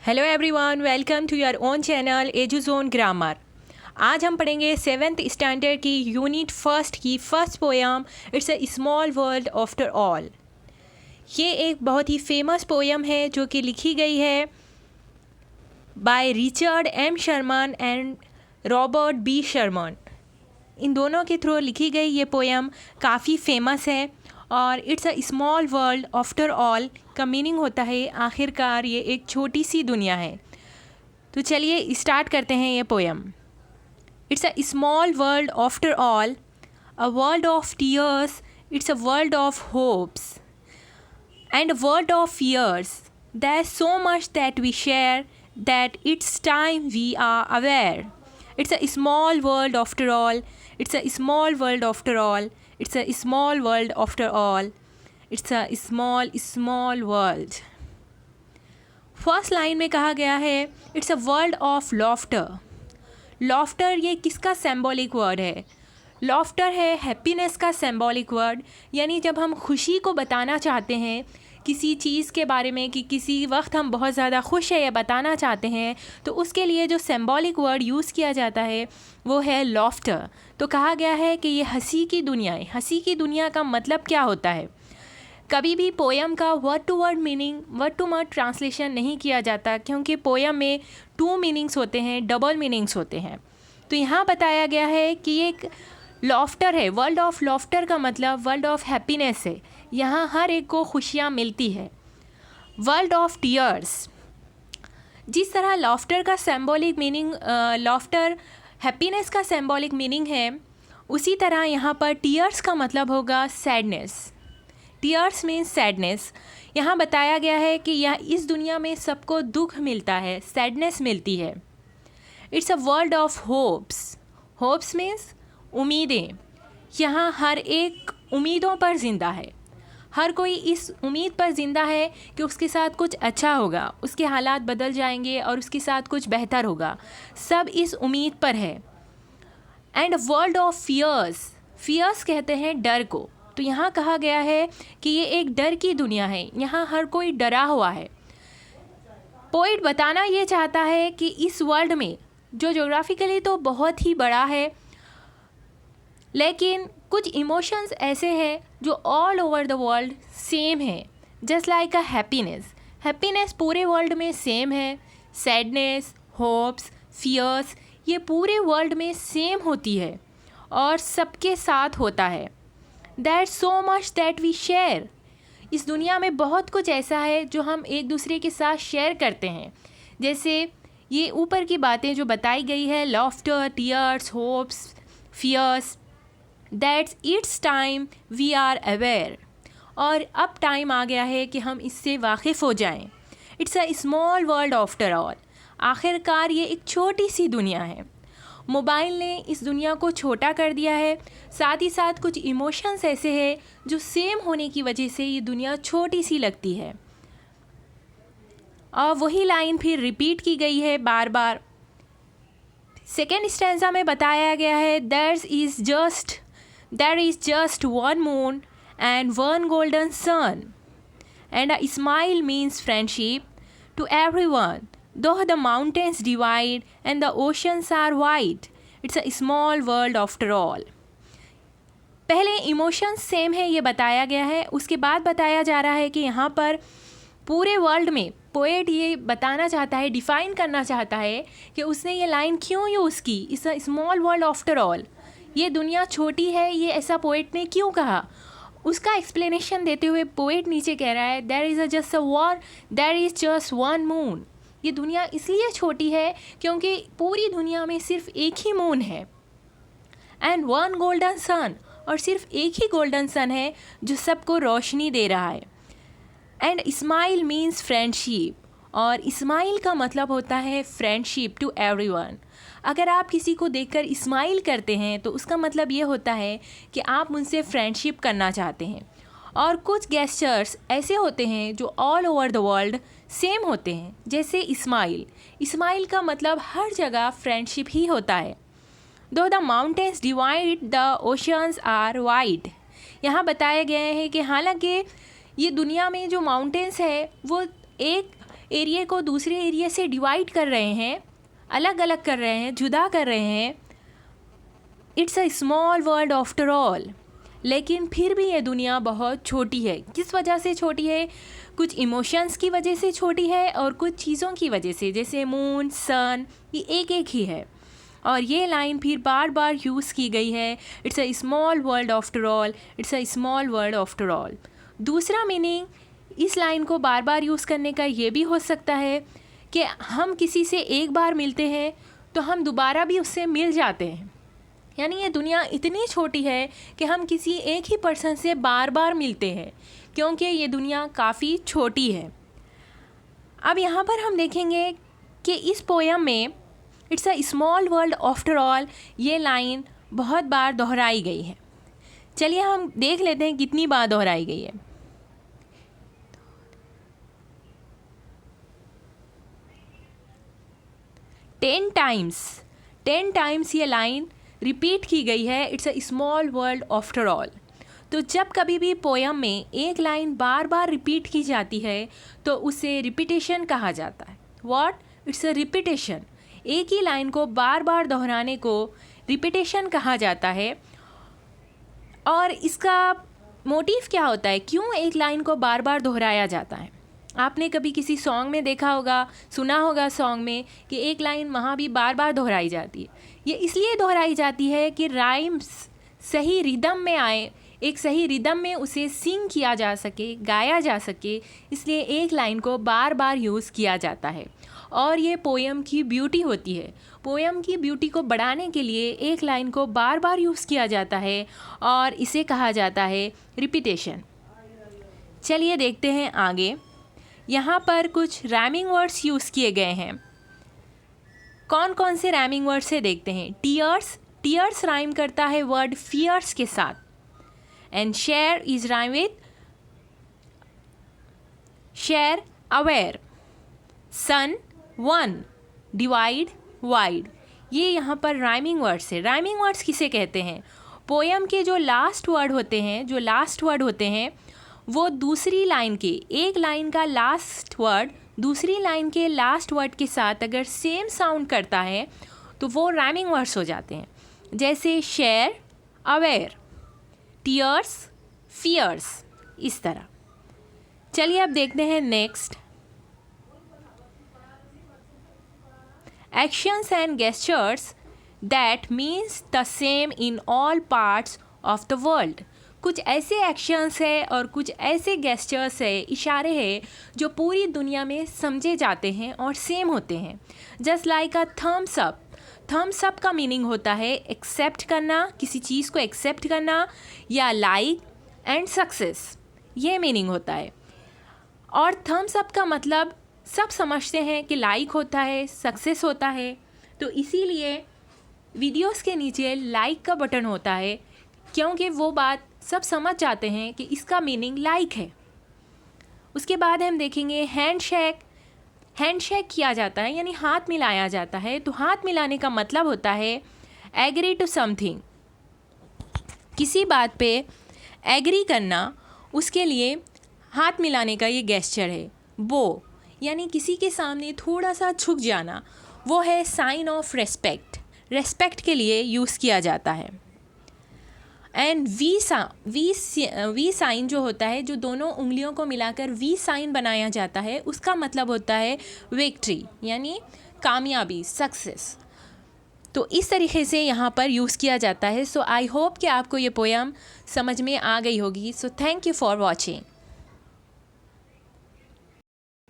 Hello everyone, welcome to your own channel Eduzone grammar. आज हम पढ़ेंगे 7th स्टैंडर्ड की यूनिट फर्स्ट की first poem it's a small world after all. ये एक बहुत ही फेमस पोयम है जो कि लिखी गई है by Richard M Sherman and Robert B Sherman. इन दोनों के थ्रू लिखी गई ये पोयम काफ़ी फेमस है और it's a small world after all का मीनिंग होता है आखिरकार ये एक छोटी सी दुनिया है। तो चलिए स्टार्ट करते हैं ये poem. It's a small world after all, a world of tears, it's a world of hopes and a world of fears. There's so much that we share that it's time we are aware. It's a small world after all. It's a small world after all. It's a small world after all. It's a small world. First line में कहा गया है it's a world of laughter. Laughter ये किसका symbolic word है? Laughter है happiness का symbolic word. यानी जब हम खुशी को बताना चाहते हैं किसी चीज़ के बारे में कि किसी वक्त हम बहुत ज़्यादा खुश है या बताना चाहते हैं तो उसके लिए जो सिंबॉलिक वर्ड यूज़ किया जाता है वो है लॉफ्टर। तो कहा गया है कि ये हंसी की दुनिया है। हंसी की दुनिया का मतलब क्या होता है? कभी भी पोयम का word to word meaning, word to word translation नहीं किया जाता क्योंकि पोयम में 2 मीनिंग्स होते हैं, डबल मीनिंग्स होते हैं। तो यहाँ बताया गया है कि ये एक लॉफ्टर है। वर्ल्ड ऑफ लॉफ्टर का मतलब वर्ल्ड ऑफ हैप्पीनेस है। यहाँ हर एक को खुशियाँ मिलती है। वर्ल्ड ऑफ टीयर्स, जिस तरह लॉफ्टर का सिंबॉलिक मीनिंग, लॉफ्टर हैप्पीनेस का सिंबॉलिक मीनिंग है, उसी तरह यहाँ पर टीयर्स का मतलब होगा सैडनेस। Tears means sadness. यहाँ बताया गया है कि यह इस दुनिया में सबको दुख मिलता है, सैडनेस मिलती है। It's a world of hopes. Hopes means उम्मीदें। यहाँ हर एक उम्मीदों पर ज़िंदा है। हर कोई इस उम्मीद पर ज़िंदा है कि उसके साथ कुछ अच्छा होगा, उसके हालात बदल जाएंगे और उसके साथ कुछ बेहतर होगा। सब इस उम्मीद पर है। And world of fears, fears कहते हैं डर को। तो यहाँ कहा गया है कि ये एक डर की दुनिया है। यहाँ हर कोई डरा हुआ है। पोइट बताना ये चाहता है कि इस वर्ल्ड में जो ज्योग्राफिकली तो बहुत ही बड़ा है, लेकिन कुछ इमोशंस ऐसे हैं जो all over the world same है। Just like a happiness. Happiness पूरे वर्ल्ड में सेम है। सैडनेस, होप्स, फियर्स ये पूरे वर्ल्ड में सेम होती है और सबके साथ होता है। That's so much that we share. इस दुनिया में बहुत कुछ ऐसा है जो हम एक दूसरे के साथ शेयर करते हैं। जैसे ये ऊपर की बातें जो बताई गई है, laughter, tears, hopes, fears, that's it's time we are aware. और अब टाइम आ गया है कि हम इससे वाकिफ़ हो जाएं। It's a small world after all. आखिरकार ये एक छोटी सी दुनिया है। मोबाइल ने इस दुनिया को छोटा कर दिया है। साथ ही साथ कुछ इमोशंस ऐसे हैं जो सेम होने की वजह से ये दुनिया छोटी सी लगती है। और वही लाइन फिर रिपीट की गई है बार बार। सेकेंड स्टैंजा में बताया गया है there is just one moon and one golden sun, and a smile means friendship to everyone. Though the mountains divide and the oceans are wide, it's a small world after all. पहले emotions same है ये बताया गया है। उसके बाद बताया जा रहा है कि यहाँ पर पूरे वर्ल्ड में पोएट ये बताना चाहता है, डिफ़ाइन करना चाहता है कि उसने ये लाइन क्यों यूज़ की, it's a small world after all. ये दुनिया छोटी है, ये ऐसा पोएट ने क्यों कहा, उसका एक्सप्लेनेशन देते हुए पोएट नीचे कह रहा है there is just one moon. ये दुनिया इसलिए छोटी है क्योंकि पूरी दुनिया में सिर्फ एक ही मून है। एंड वन गोल्डन सन, और सिर्फ एक ही गोल्डन सन है जो सबको रोशनी दे रहा है। एंड स्माइल मीन्स फ्रेंडशिप, और स्माइल का मतलब होता है फ्रेंडशिप टू एवरीवन। अगर आप किसी को देखकर स्माइल करते हैं तो उसका मतलब ये होता है कि आप उनसे फ्रेंडशिप करना चाहते हैं। और कुछ गेस्चर्स ऐसे होते हैं जो all over the world same होते हैं, जैसे स्माइल। स्माइल का मतलब हर जगह फ्रेंडशिप ही होता है। Though the mountains divide the oceans are wide. यहाँ बताया गया है कि हालांकि ये दुनिया में जो माउंटेन्स है वो एक एरिया को दूसरे एरिया से डिवाइड कर रहे हैं, अलग अलग कर रहे हैं, जुदा कर रहे हैं। It's a small world after all. लेकिन फिर भी ये दुनिया बहुत छोटी है। किस वजह से छोटी है? कुछ इमोशंस की वजह से छोटी है और कुछ चीज़ों की वजह से, जैसे मून, सन, ये एक एक ही है। और ये लाइन फिर बार बार यूज़ की गई है, it's a small world after all, it's a small world after all. दूसरा मीनिंग इस लाइन को बार बार यूज़ करने का ये भी हो सकता है कि हम किसी से एक बार मिलते हैं तो हम दोबारा भी उससे मिल जाते हैं। यानी ये दुनिया इतनी छोटी है कि हम किसी एक ही पर्सन से बार बार मिलते हैं, क्योंकि ये दुनिया काफ़ी छोटी है। अब यहाँ पर हम देखेंगे कि इस पोयम में it's a small world after all ये लाइन बहुत बार दोहराई गई है। चलिए हम देख लेते हैं कितनी बार दोहराई गई है। टेन टाइम्स ये लाइन रिपीट की गई है, it's a small world after all. तो जब कभी भी पोयम में एक लाइन बार बार रिपीट की जाती है तो उसे रिपीटेशन कहा जाता है। व्हाट? It's a repetition. एक ही लाइन को बार बार दोहराने को रिपीटेशन कहा जाता है। और इसका मोटिव क्या होता है? क्यों एक लाइन को बार बार दोहराया जाता है? आपने कभी किसी सॉन्ग में देखा होगा, सुना होगा सॉन्ग में कि एक लाइन वहाँ भी बार बार दोहराई जाती है। ये इसलिए दोहराई जाती है कि राइम्स सही रिदम में आए, एक सही रिदम में उसे सिंग किया जा सके, गाया जा सके, इसलिए एक लाइन को बार बार यूज़ किया जाता है। और ये पोयम की ब्यूटी होती है। पोयम की ब्यूटी को बढ़ाने के लिए एक लाइन को बार बार यूज़ किया जाता है और इसे कहा जाता है रिपीटेशन। चलिए देखते हैं आगे। यहाँ पर कुछ राइमिंग वर्ड्स यूज़ किए गए हैं। कौन कौन से राइमिंग वर्ड्स से देखते हैं? टीयर्स राइम करता है वर्ड फियर्स के साथ। And share is rhyme with share, aware. Sun, one, divide, wide. ये यहाँ पर राइमिंग वर्ड्स है। राइमिंग वर्ड्स किसे कहते हैं? पोयम के जो लास्ट वर्ड होते हैं वो दूसरी लाइन के, एक लाइन का लास्ट वर्ड दूसरी लाइन के लास्ट वर्ड के साथ अगर सेम साउंड करता है तो वो राइमिंग वर्ड्स हो जाते हैं। जैसे शेयर, अवेयर, टीयर्स, फियर्स, इस तरह। चलिए अब देखते हैं next. Actions and gestures that means the same in all parts of the world. कुछ ऐसे एक्शंस है और कुछ ऐसे गेस्चर्स है, इशारे हैं जो पूरी दुनिया में समझे जाते हैं और सेम होते हैं। Just like a thumbs up. Thumbs up का मीनिंग होता है एक्सेप्ट करना, किसी चीज़ को एक्सेप्ट करना, या लाइक एंड सक्सेस, ये मीनिंग होता है। और थम्स अप का मतलब सब समझते हैं कि लाइक होता है, सक्सेस होता है। तो इसीलिए वीडियोस के नीचे लाइक का बटन होता है, क्योंकि वो बात सब समझ जाते हैं कि इसका मीनिंग लाइक है। उसके बाद हम देखेंगे हैंडशेक किया जाता है, यानी हाथ मिलाया जाता है। तो हाथ मिलाने का मतलब होता है एग्री टू समथिंग, किसी बात पे एग्री करना, उसके लिए हाथ मिलाने का ये गेस्चर है। बो यानी किसी के सामने थोड़ा सा झुक जाना, वो है साइन ऑफ रेस्पेक्ट के लिए यूज़ किया जाता है। एंड वी साइन जो होता है, जो दोनों उंगलियों को मिलाकर वी साइन बनाया जाता है, उसका मतलब होता है विक्ट्री, यानी कामयाबी, सक्सेस। तो इस तरीके से यहाँ पर यूज़ किया जाता है। सो आई होप कि आपको ये पोयम समझ में आ गई होगी। So thank you for watching.